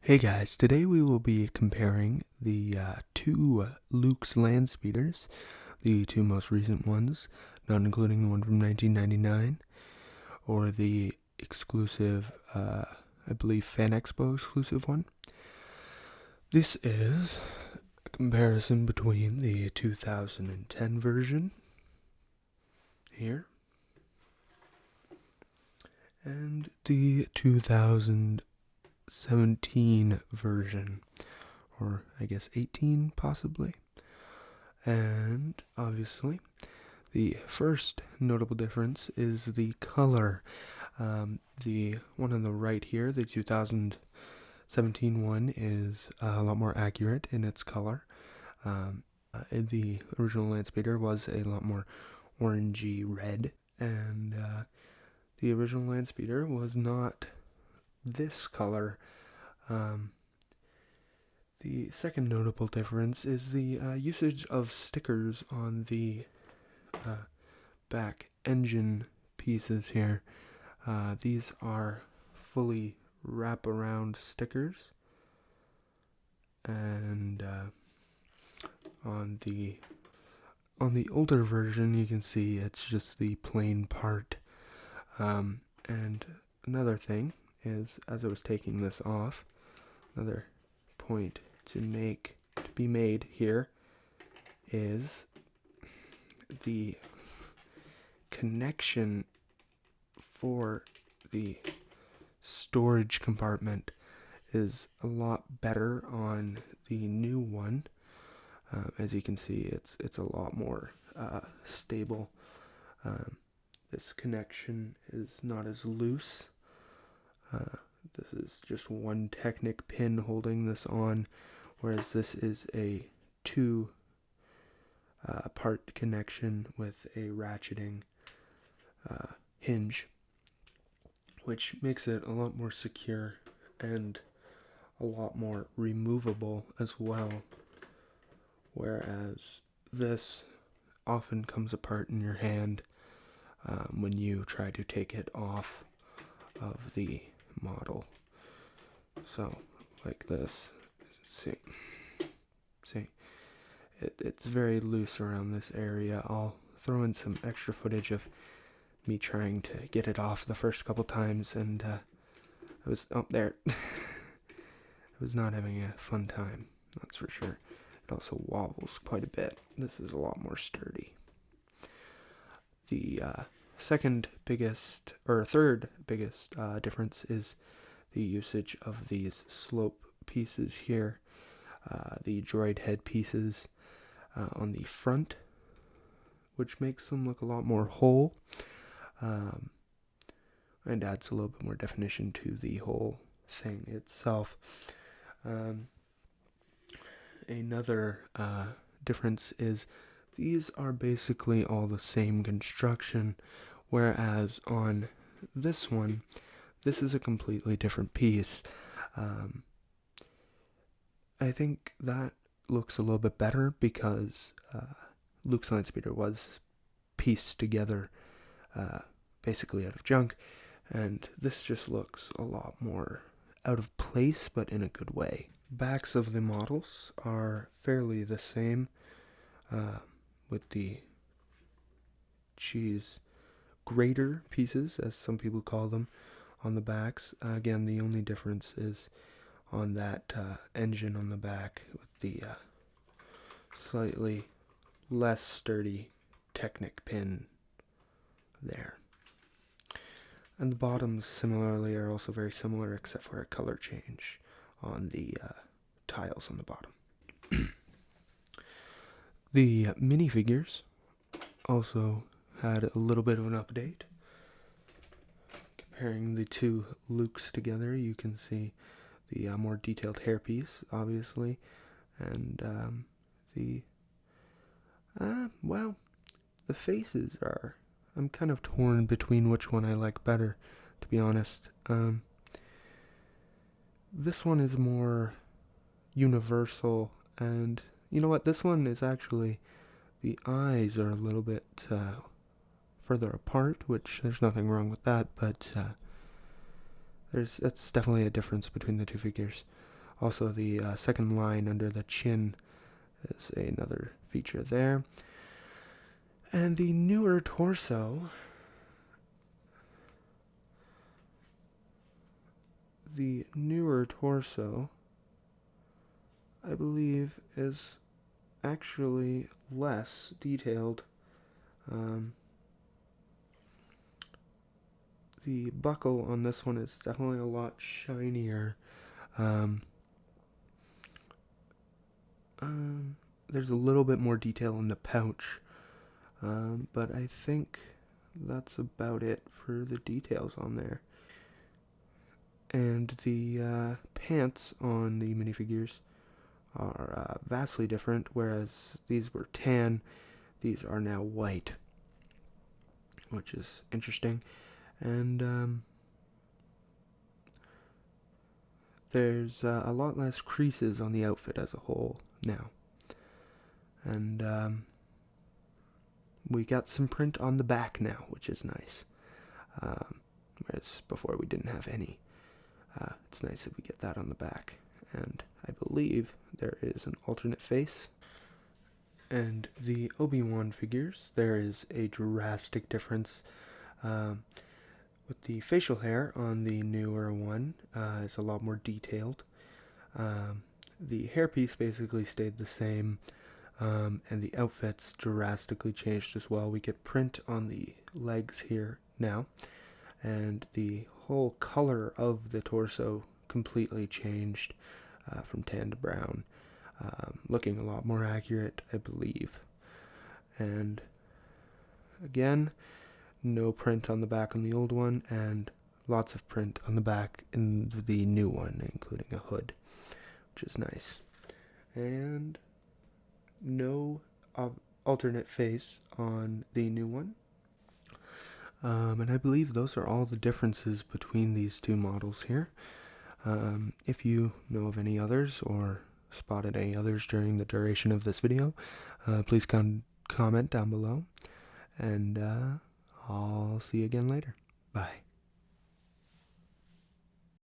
Hey guys, today we will be comparing the two Luke's land speeders, the two most recent ones, not including the one from 1999, or the exclusive, I believe Fan Expo exclusive one. This is a comparison between the 2010 version here and the 2017 version, or I guess 18 possibly. And obviously, the first notable difference is the color. The one on the right here, the 2017 one, is a lot more accurate in its color. The original land speeder was a lot more orangey red, and the original land speeder was not this color. The second notable difference is the usage of stickers on the back engine pieces here. These are fully wraparound stickers, and on the older version you can see it's just the plain part. And another thing is, as I was taking this off, another point to be made here is the connection for the storage compartment is a lot better on the new one. As you can see, it's a lot more stable. This connection is not as loose. This is just one Technic pin holding this on, whereas this is a two part connection with a ratcheting hinge, which makes it a lot more secure and a lot more removable as well, whereas this often comes apart in your hand when you try to take it off of the model. So like this, see, it's very loose around this area. I'll throw in some extra footage of me trying to get it off the first couple times, and I was I was not having a fun time, that's for sure. It also wobbles quite a bit. This is a lot more sturdy. The third biggest difference is the usage of these slope pieces here, the droid head pieces on the front, which makes them look a lot more whole, and adds a little bit more definition to the whole thing itself. Another difference is these are basically all the same construction, whereas on this one, this is a completely different piece. I think that looks a little bit better because Luke's land speeder was pieced together basically out of junk, and this just looks a lot more out of place, but in a good way. Backs of the models are fairly the same, with the cheese grater pieces, as some people call them, on the backs. Again, the only difference is on that engine on the back with the slightly less sturdy Technic pin there. And the bottoms similarly are also very similar, except for a color change on the tiles on the bottom. The minifigures also had a little bit of an update. Comparing the two Lukes together, you can see the more detailed hairpiece, obviously, and the faces are, I'm kind of torn between which one I like better, to be honest. This one is more universal, and you know what, this one is actually, the eyes are a little bit further apart, which there's nothing wrong with that, but that's definitely a difference between the two figures. Also, the second line under the chin is another feature there. And the newer torso, I believe, is actually less detailed. The buckle on this one is definitely a lot shinier. There's a little bit more detail in the pouch, but I think that's about it for the details on there. And the pants on the minifigures are vastly different, whereas these were tan, these are now white, which is interesting. And there's a lot less creases on the outfit as a whole now. And we got some print on the back now, which is nice. Whereas before we didn't have any. It's nice that we get that on the back. And I believe there is an alternate face. And the Obi-Wan figures, there is a drastic difference. With the facial hair on the newer one, it's a lot more detailed. The hairpiece basically stayed the same, and the outfits drastically changed as well. We get print on the legs here now, and the whole color of the torso completely changed from tan to brown, looking a lot more accurate, I believe. And again, no print on the back on the old one, and lots of print on the back in the new one, including a hood, which is nice. And no alternate face on the new one. And I believe those are all the differences between these two models here. If you know of any others or spotted any others during the duration of this video, please comment down below. And I'll see you again later. Bye.